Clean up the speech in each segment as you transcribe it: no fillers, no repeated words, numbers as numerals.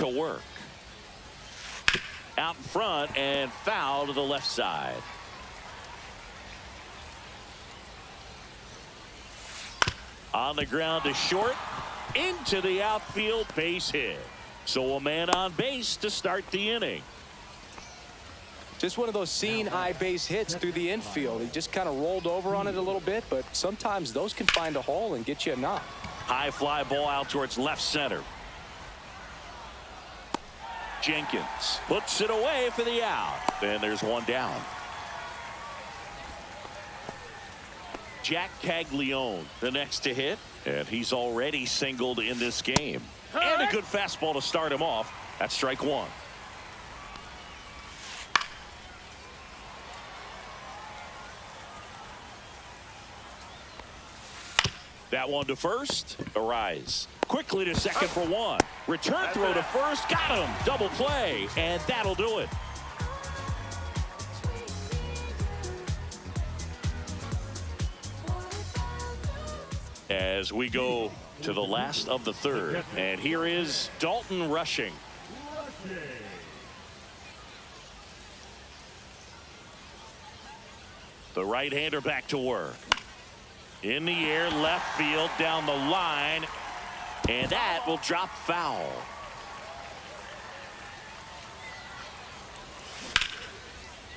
to work. Out in front and foul to the left side. On the ground to short. Into the outfield, base hit. So a man on base to start the inning. Just one of those seeing eye base hits through the infield. He just kind of rolled over on it a little bit, but sometimes those can find a hole and get you a knock. High fly ball out towards left center. Jenkins puts it away for the out. And there's one down. Jack Caglione, the next to hit, and he's already singled in this game. And a good fastball to start him off. That's strike one. That one to first. Arise quickly to second for one. Return throw to first. Got him. Double play. And that'll do it. As we go to the last of the third. And here is Dalton rushing. The right-hander back to work. In the air, left field, down the line. And that will drop foul.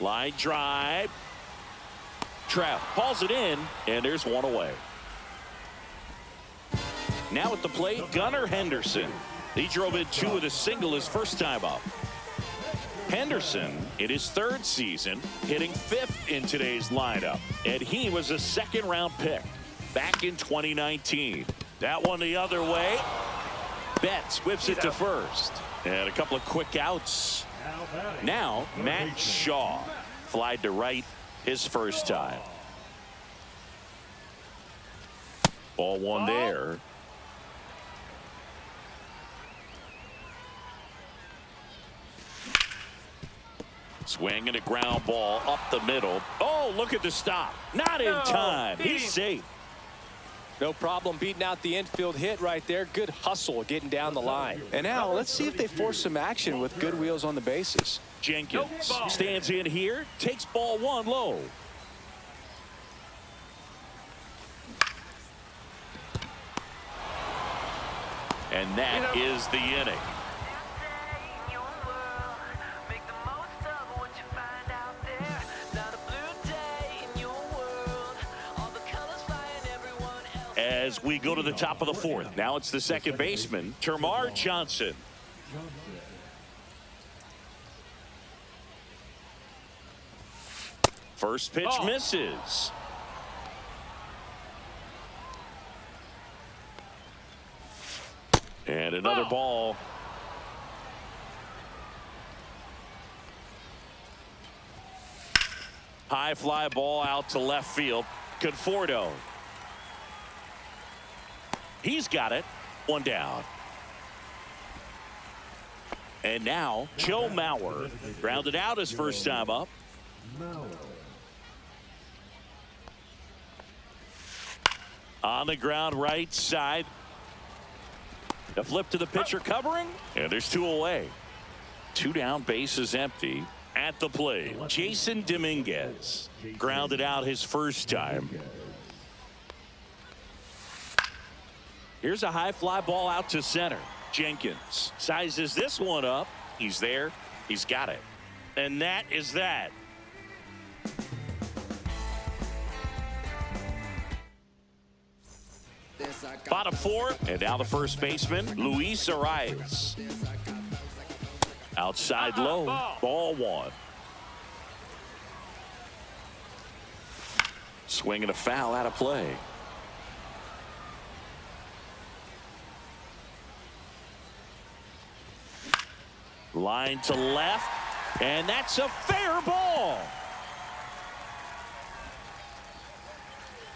Line drive. Trout hauls it in, and there's one away. Now at the plate, Gunnar Henderson. He drove in two with a single his first time up. Henderson, in his third season, hitting fifth in today's lineup. And he was a second-round pick back in 2019. That one the other way. Betts whips it to first. And a couple of quick outs. Now, Matt Shaw flied to right his first time. Ball one there. Swing and a ground ball up the middle. Oh, look at the stop. Not in time. He's safe. No problem beating out the infield hit right there. Good hustle getting down the line. And now let's see if they force some action with good wheels on the bases. Jenkins stands in here, takes ball one low. And that is the inning. As we go to the top of the fourth. Now it's the second baseman, Termarr Johnson. First pitch misses. And another ball. High fly ball out to left field. Conforto. He's got it. One down. And now Joe Mauer grounded out his first time up. On the ground right side. The flip to the pitcher covering. And there's two away. Two down, bases empty. At the plate, Jason Dominguez grounded out his first time. Here's a high fly ball out to center. Jenkins sizes this one up. He's there. He's got it. And that is that. Bottom four. And now the first baseman, Luis Arias. Outside low. Ball one. Swing and a foul out of play. Line to left, and that's a fair ball.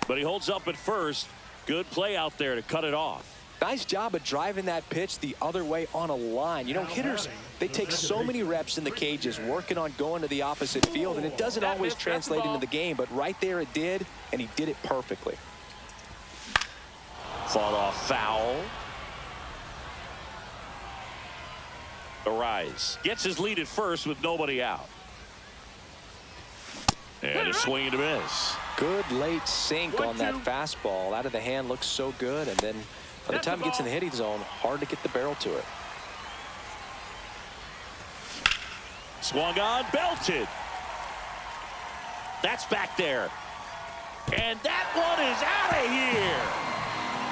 But he holds up at first. Good play out there to cut it off. Nice job of driving that pitch the other way on a line. You know, hitters, they take so many reps in the cages working on going to the opposite field, and it doesn't always translate into the game, but right there it did, and he did it perfectly. Fought off foul. Arise gets his lead at first with nobody out. And a swing and a miss. Good late sink on that fastball. Out of the hand, looks so good. And then by the time it gets in the hitting zone, hard to get the barrel to it. Swung on, belted. That's back there. And that one is out of here.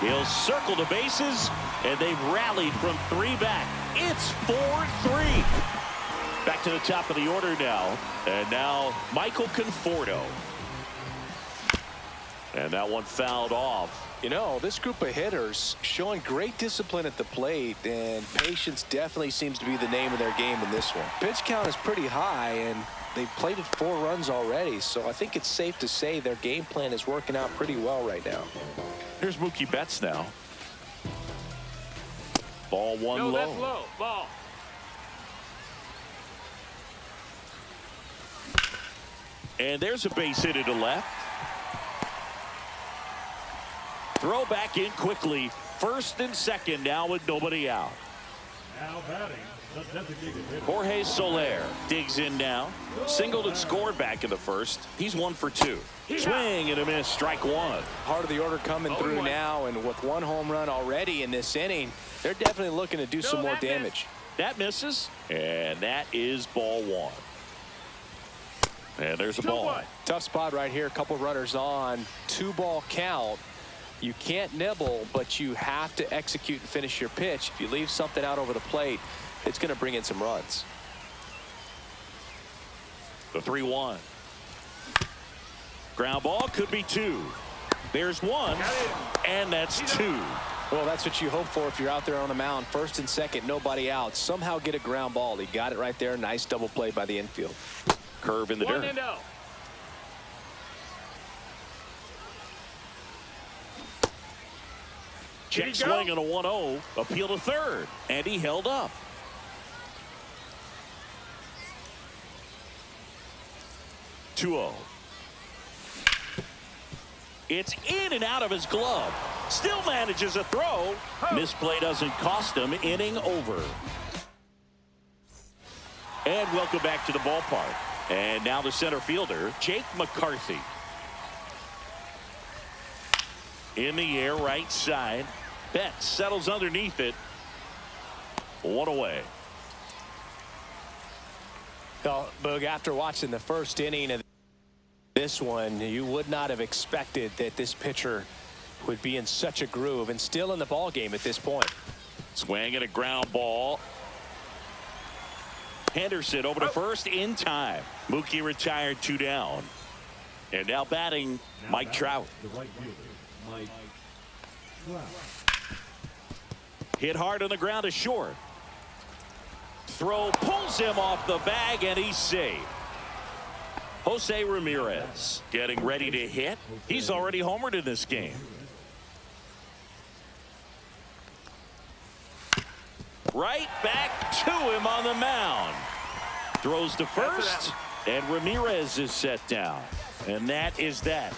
He'll circle the bases, and they've rallied from 3 back. It's 4-3. Back to the top of the order now. And now Michael Conforto. And that one fouled off. You know, this group of hitters showing great discipline at the plate, and patience definitely seems to be the name of their game in this one. Pitch count is pretty high, and they've plated 4 runs already, so I think it's safe to say their game plan is working out pretty well right now. Here's Mookie Betts now. Ball one low. That's low. Ball. And there's a base hit to left. Throw back in quickly. First and second now with nobody out. Now batting, the designated hitter. Jorge Soler digs in now. Singled and scored back in the first. He's 1 for 2. Swing and a miss. Strike 1. Part of the order coming through now, and with 1 home run already in this inning, they're definitely looking to do some more damage. That misses, and that is ball 1. And there's a ball. Tough spot right here. A couple runners on. 2-ball count. You can't nibble, but you have to execute and finish your pitch. If you leave something out over the plate, it's going to bring in some runs. The 3-1. Ground ball could be 2. There's 1, and that's 2. Well, that's what you hope for if you're out there on the mound. First and second, nobody out. Somehow get a ground ball. He got it right there. Nice double play by the infield. Curve in the dirt. 1-0. Check swing and a 1-0. Appeal to third. And he held up. (2-0). It's in and out of his glove. Still manages a throw. Misplay doesn't cost him. Inning over. And welcome back to the ballpark. And now the center fielder, Jake McCarthy. In the air, right side. Betts settles underneath it. 1 away. Well, Boog, after watching the first inning of this one, you would not have expected that this pitcher would be in such a groove and still in the ball game at this point. Swing and a ground ball. Henderson over to first in time. Mookie retired 2 down. And now batting Mike Trout. The right fielder, Mike Trout. Hit hard on the ground to short. Throw pulls him off the bag, and he's safe. Jose Ramirez getting ready to hit. He's already homered in this game. Right back to him on the mound. Throws to first, and Ramirez is set down. And that is that.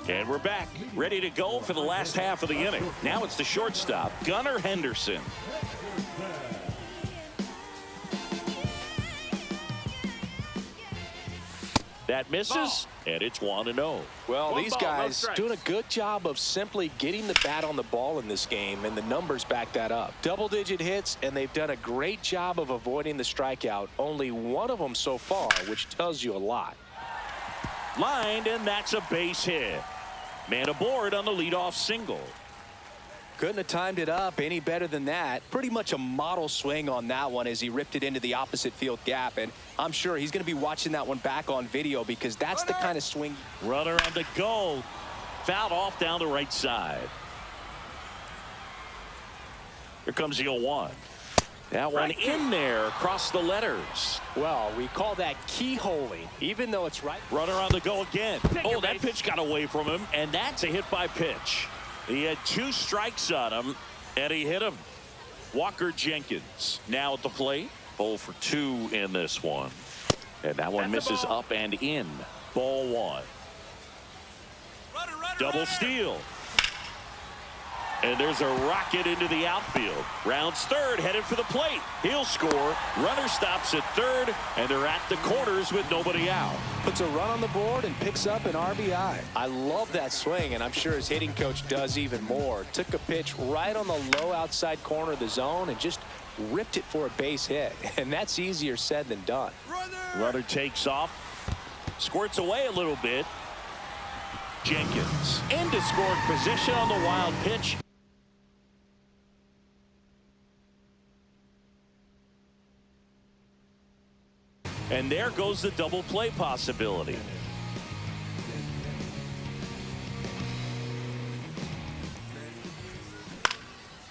And we're back, ready to go for the last half of the inning. Now it's the shortstop, Gunnar Henderson. That misses, and it's 1-0. Well, these guys doing a good job of simply getting the bat on the ball in this game, and the numbers back that up. Double-digit hits, and they've done a great job of avoiding the strikeout. Only 1 of them so far, which tells you a lot. Lined, and that's a base hit. Man aboard on the leadoff single. Couldn't have timed it up any better than that. Pretty much a model swing on that one as he ripped it into the opposite field gap. And I'm sure he's going to be watching that one back on video because that's the kind of swing. Runner on the go. Fouled off down the right side. Here comes the 0-1. That one in there across the letters. Well, we call that keyholing, even though it's right. Runner on the go again. Oh, that pitch got away from him, and that's a hit by pitch. He had 2 strikes on him, and he hit him. Walker Jenkins now at the plate. 0 for 2 in this one. And that one misses up and in. Ball one. Double steal. And there's a rocket into the outfield. Rounds third, headed for the plate. He'll score. Runner stops at third, and they're at the corners with nobody out. Puts a run on the board and picks up an RBI. I love that swing, and I'm sure his hitting coach does even more. Took a pitch right on the low outside corner of the zone and just ripped it for a base hit. And that's easier said than done. Runner takes off. Squirts away a little bit. Jenkins into scoring position on the wild pitch. And there goes the double play possibility.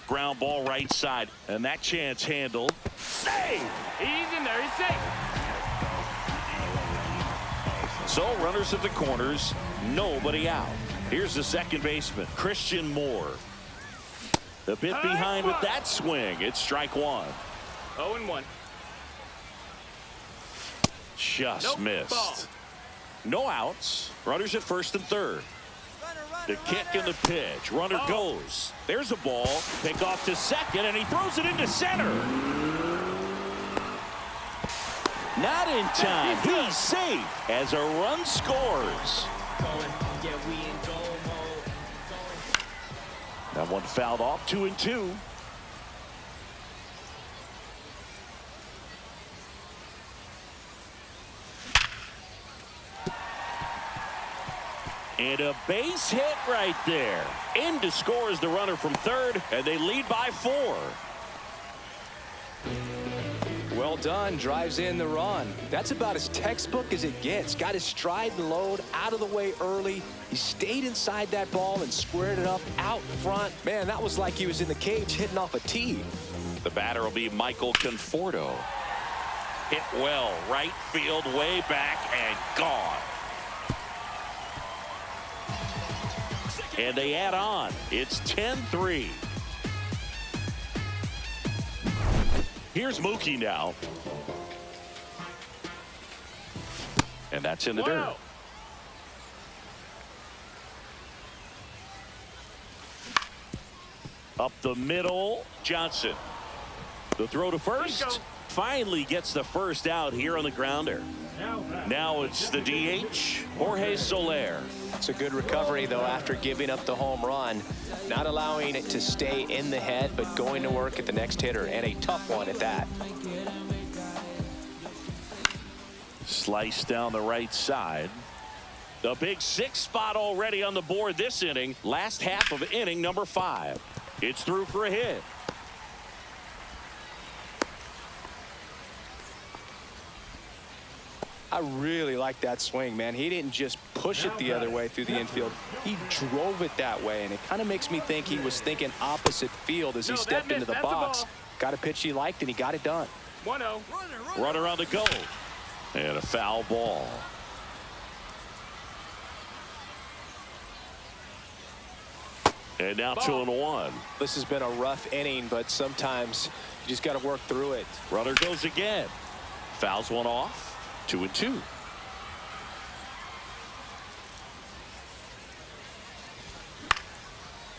Ground ball right side, and that chance handled. Save! He's in there. He's safe. So runners at the corners, nobody out. Here's the second baseman, Christian Moore. A bit behind with that swing. It's strike one. 0-1. Just missed. Ball. No outs. Runners at first and third. The kick and the pitch. Runner goes. There's a ball. Pick off to second, and he throws it into center. Not in time. He's safe as a run scores. That one fouled off. 2-2. And a base hit right there. In to score is the runner from third, and they lead by 4. Well done. Drives in the run. That's about as textbook as it gets. Got his stride and load out of the way early. He stayed inside that ball and squared it up out front. Man, that was like he was in the cage hitting off a tee. The batter will be Michael Conforto. Hit well. Right field, way back, and gone. And they add on. It's 10-3. Here's Mookie now. And that's in the dirt. Up the middle, Johnson. The throw to first. Finally gets the first out here on the grounder. Now it's the DH, Jorge Soler. It's a good recovery, though, after giving up the home run. Not allowing it to stay in the head, but going to work at the next hitter, and a tough one at that. Slice down the right side. The big 6 spot already on the board this inning. Last half of inning number 5. It's through for a hit. I really like that swing, man. He didn't just push it the other way through the infield. He drove it that way, and it kind of makes me think he was thinking opposite field as he stepped into the box. Got a pitch he liked, and he got it done. 1-0. Runner on the go. And a foul ball. And now 2-1. This has been a rough inning, but sometimes you just got to work through it. Runner goes again. Fouls one off. 2-2.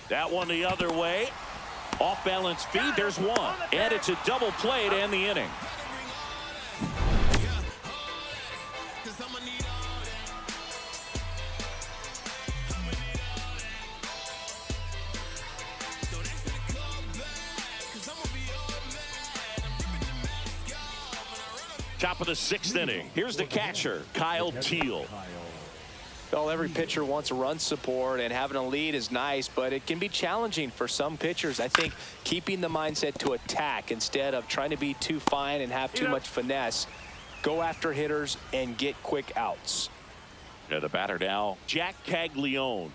That one the other way. Off balance feed. There's one. And it's a double play to end the inning. Top of the 6th inning. Here's the catcher, Kyle Teal. Well, every pitcher wants run support, and having a lead is nice, but it can be challenging for some pitchers. I think keeping the mindset to attack instead of trying to be too fine and have too much finesse. Go after hitters and get quick outs. Yeah, the batter now, Jack Caglione.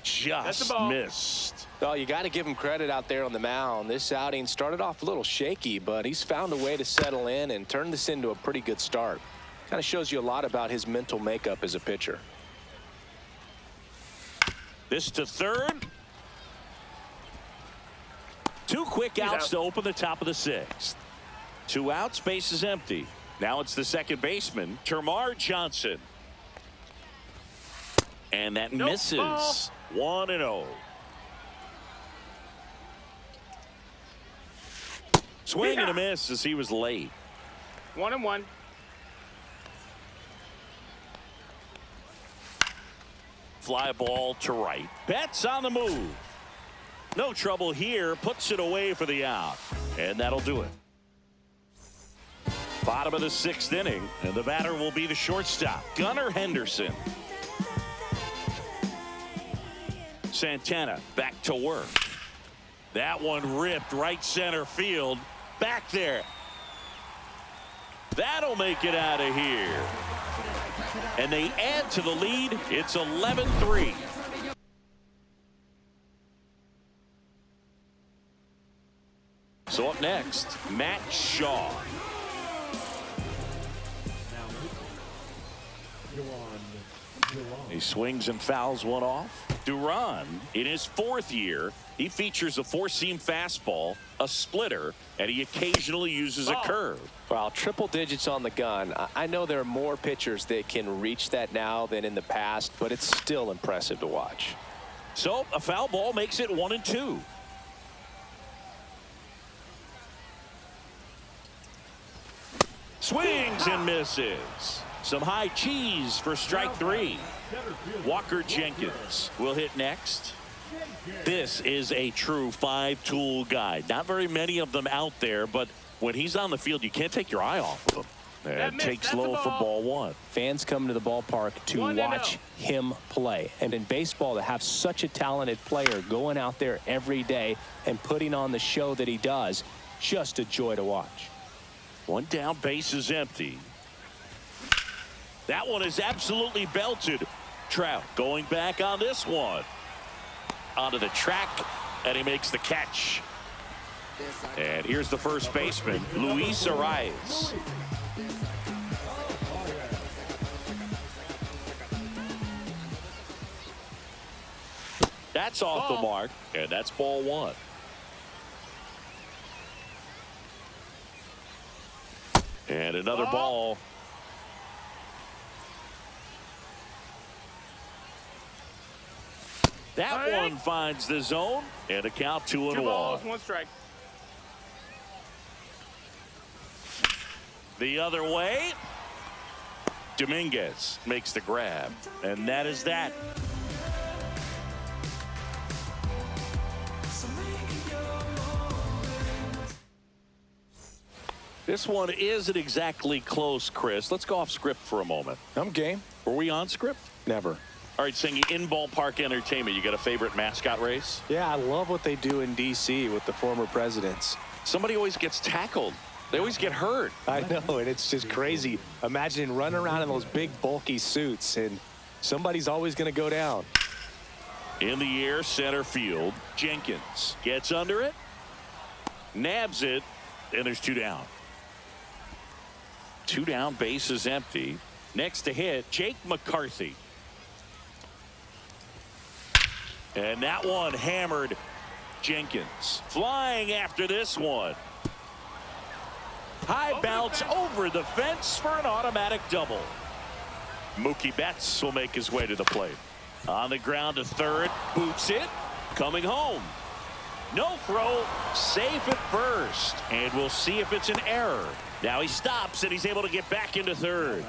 Just missed. Well, you got to give him credit out there on the mound. This outing started off a little shaky, but he's found a way to settle in and turn this into a pretty good start. Kind of shows you a lot about his mental makeup as a pitcher. This to third. 2 quick outs to open the top of the 6th. 2 outs, base is empty. Now it's the second baseman, Termarr Johnson. And that misses. Ball. 1-0. Swing and a miss as he was late. 1-1. Fly ball to right. Betts on the move. No trouble here. Puts it away for the out. And that'll do it. Bottom of the 6th inning. And the batter will be the shortstop, Gunnar Henderson. Santana back to work. That one ripped right center field. Back there. That'll make it out of here. And they add to the lead. It's 11-3. So up next, Matt Shaw. He swings and fouls one off. Duran, in his 4th year, he features a 4-seam fastball, a splitter, and he occasionally uses a curve. Well, triple digits on the gun. I know there are more pitchers that can reach that now than in the past, but it's still impressive to watch. So a foul ball makes it 1-2. Swings and misses. Some high cheese for strike 3. Walker Jenkins will hit next. This is a true 5-tool guy. Not very many of them out there, but when he's on the field, you can't take your eye off of him. And takes low for ball 1. Fans come to the ballpark to watch him play. And in baseball, to have such a talented player going out there every day and putting on the show that he does, just a joy to watch. One down, base is empty. That one is absolutely belted. Trout going back on this one. Onto the track, and he makes the catch. And here's the first baseman, Luis Arias. That's off the mark, and that's ball 1. And another ball. That one finds the zone, and a count 2-1. 2 balls, 1 strike. The other way. Dominguez makes the grab, and that is that. This one isn't exactly close, Chris. Let's go off script for a moment. I'm game. Were we on script? Never. All right, singing in ballpark entertainment. You got a favorite mascot race? Yeah, I love what they do in D.C. with the former presidents. Somebody always gets tackled. They always get hurt. I know, and it's just crazy. Imagine running around in those big, bulky suits, and somebody's always going to go down. In the air, center field. Jenkins gets under it, nabs it, and there's 2 down. 2 down, base is empty. Next to hit, Jake McCarthy. And that one hammered. Jenkins flying after this one. High bounce over the fence for an automatic double. Mookie Betts will make his way to the plate. On the ground to third, boots it, coming home. No throw, safe at first, and we'll see if it's an error. Now he stops, and he's able to get back into third.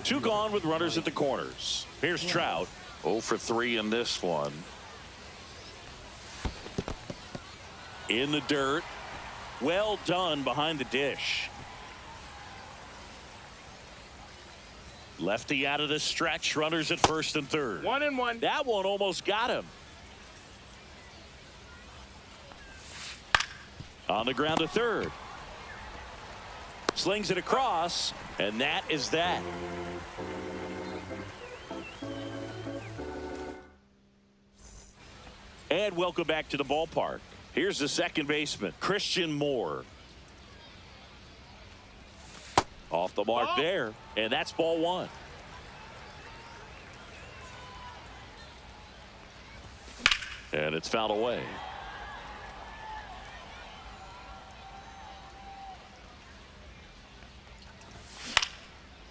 2 gone with runners at the corners. Here's Trout, 0 for 3 in this one. In the dirt. Well done behind the dish. Lefty out of the stretch. Runners at first and third. 1-1. That one almost got him. On the ground to third. Slings it across, and that is that. And welcome back to the ballpark. Here's the second baseman, Christian Moore. Off the mark there, and that's ball 1. And it's fouled away.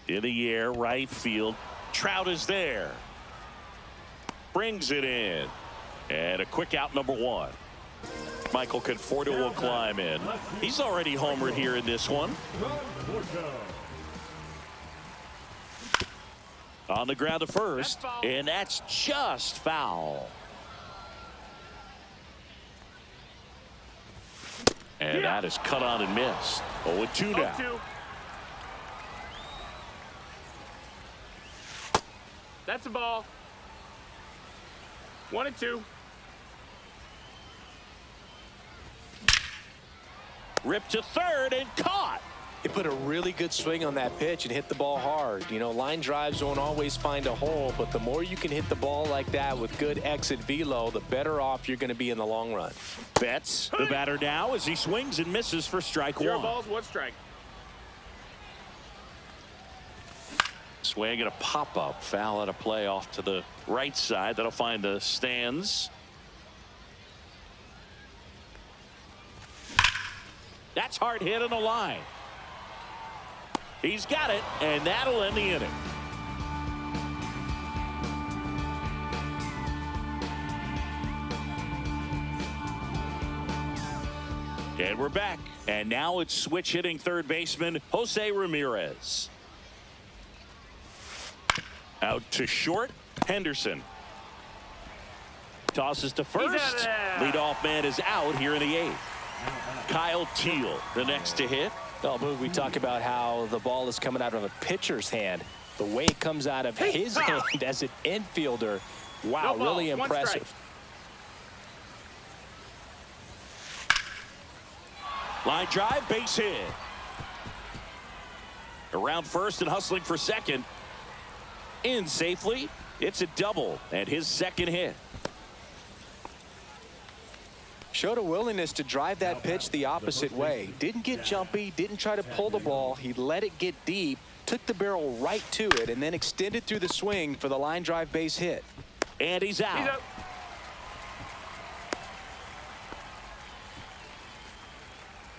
In the air, right field. Trout is there. Brings it in. And a quick out, number one. Michael Conforto will climb in. He's already homered here in this one. On the ground to first, and that's just foul. And that is cut on and missed. 0-2 now. 0-2. That's a ball. 1-2. Ripped to third and caught. He put a really good swing on that pitch and hit the ball hard. You know, line drives don't always find a hole, but the more you can hit the ball like that with good exit velo, the better off you're going to be in the long run. Betts, the batter now, as he swings and misses for strike 0 one. balls, 1 strike. Swing and a pop-up. Foul at a play off to the right side. That'll find the stands. That's hard hit on the line. He's got it, and that'll end the inning. And we're back. And now it's switch hitting third baseman Jose Ramirez. Out to short, Henderson. Tosses to first. Leadoff man is out here in the 8th. Kyle Teal, the next to hit. Oh, Boog, we talk about how the ball is coming out of a pitcher's hand. The way it comes out of his hand as an infielder, wow, No ball, really 1 impressive. Line drive, base hit. Around first and hustling for second. In safely. It's a double and his second hit. Showed a willingness to drive that pitch the opposite way. Didn't get jumpy, didn't try to pull the ball. He let it get deep, took the barrel right to it, and then extended through the swing for the line drive base hit. And he's out. He's out.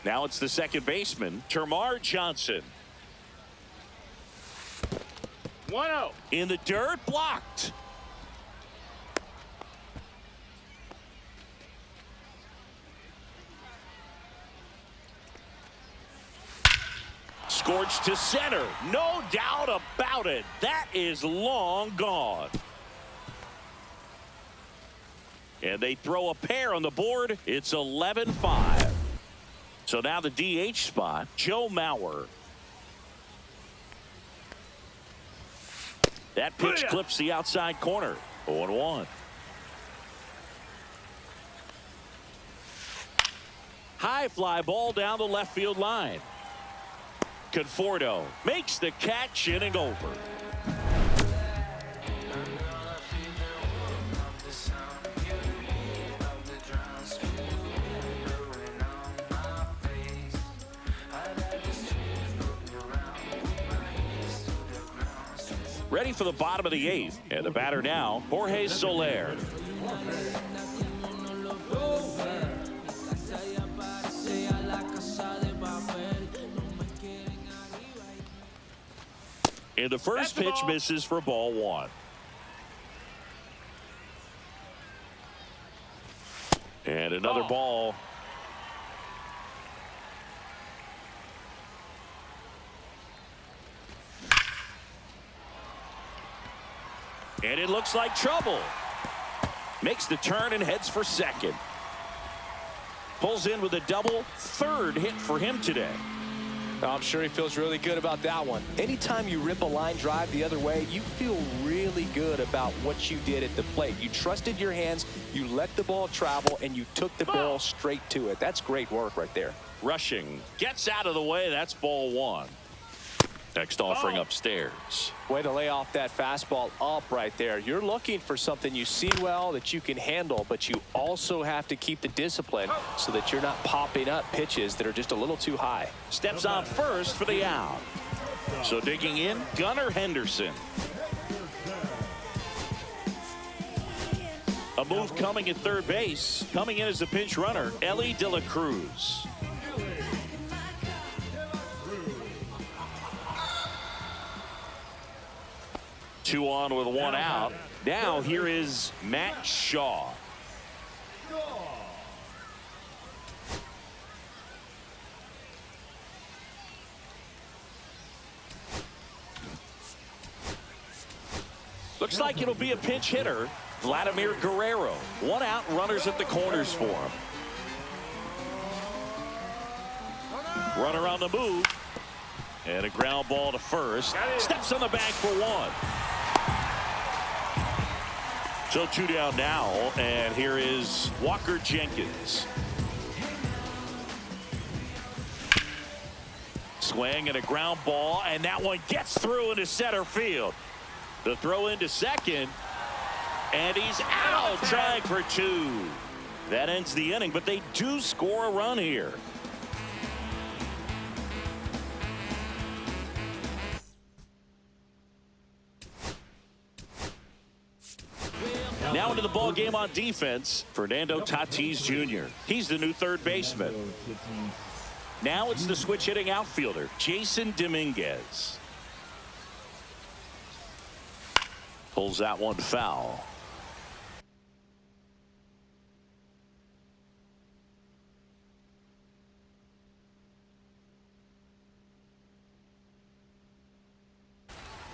Now it's the second baseman, Termarr Johnson. 1-0. In the dirt, blocked. Scorched to center. No doubt about it. That is long gone. And they throw a pair on the board. It's 11-5. So now the DH spot, Joe Mauer. That pitch clips the outside corner. 0-1. High fly ball down the left field line. Conforto makes the catch, inning over. Ready for the bottom of the 8th, and the batter now, Jorge Soler. And the first pitch misses for ball 1. And another ball. And it looks like trouble. Makes the turn and heads for second. Pulls in with a double. Third hit for him today. I'm sure he feels really good about that one. Anytime you rip a line drive the other way, you feel really good about what you did at the plate. You trusted your hands, you let the ball travel, and you took the barrel straight to it. That's great work right there. Rushing. Gets out of the way. That's ball 1. Next offering upstairs. Way to lay off that fastball up right there. You're looking for something you see well that you can handle, but you also have to keep the discipline so that you're not popping up pitches that are just a little too high. Steps on first for the out. So digging in, Gunnar Henderson. A move coming at third base. Coming in as the pinch runner, Elly De La Cruz. 2 on with 1 out. Now here is Matt Shaw. Looks like it'll be a pinch hitter. Vladimir Guerrero. 1 out, runners at the corners for him. Runner on the move. And a ground ball to first. Steps on the bag for 1. So 2 down now. And here is Walker Jenkins. Swing and a ground ball. And that one gets through into center field. The throw into second. And he's out. Trying for 2. That ends the inning. But they do score a run here. Now into the ball game on defense, Fernando Tatis Jr. He's the new third baseman. Now it's the switch hitting outfielder, Jason Dominguez. Pulls that one foul.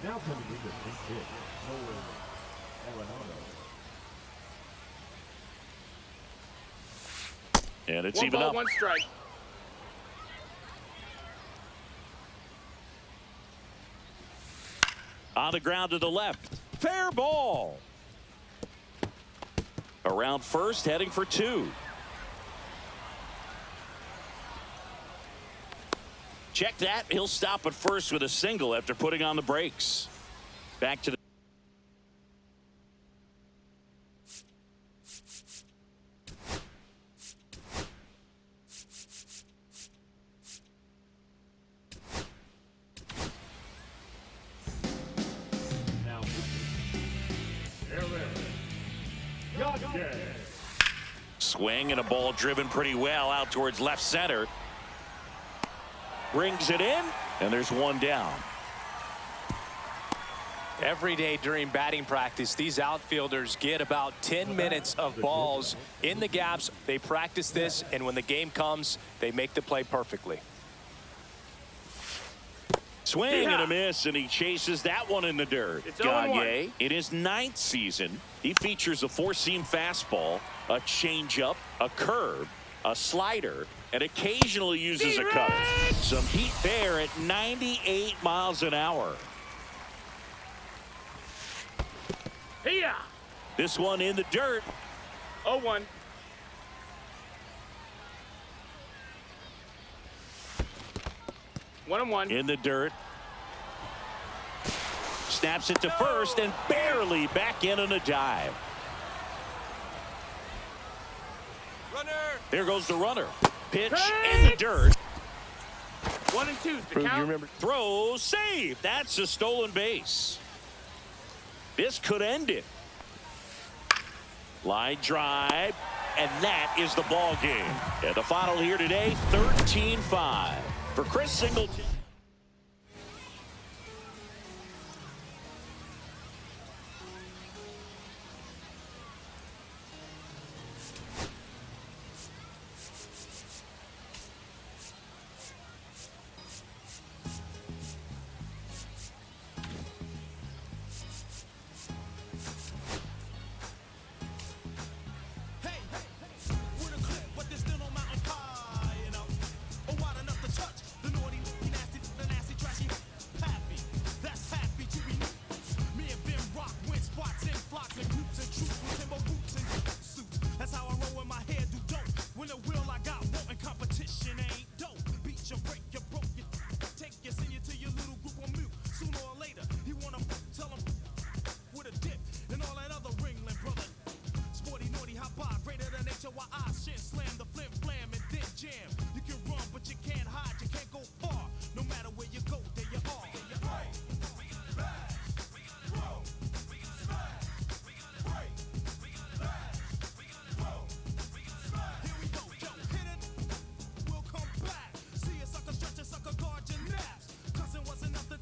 Now coming into pinch hit, Nolan Arenado. And it's 1 even ball, up. 1 strike. On the ground to the left. Fair ball. Around first, heading for 2. Check that. He'll stop at first with a single after putting on the brakes. Back to the swing and a ball driven pretty well out towards left center. Brings it in, and there's 1 down. Every day during batting practice, these outfielders get about 10 minutes of balls in the gaps. They practice this, and when the game comes, they make the play perfectly. Swing and a miss, and he chases that one in the dirt. It's 0-1. Gagne, in his 9th season, he features a 4-seam fastball, a changeup, a curve, a slider, and occasionally uses a cutter. Some heat there at 98 miles an hour. Here. This one in the dirt. 0-1. One and 1. In the dirt. Snaps it to first and barely back in on a dive. Runner. There goes the runner. Pitch in the dirt. 1 and 2. The You count. remember? Throw, save. That's a stolen base. This could end it. Line drive, and that is the ball game. And the final here today, 13-5. For Chris Singleton.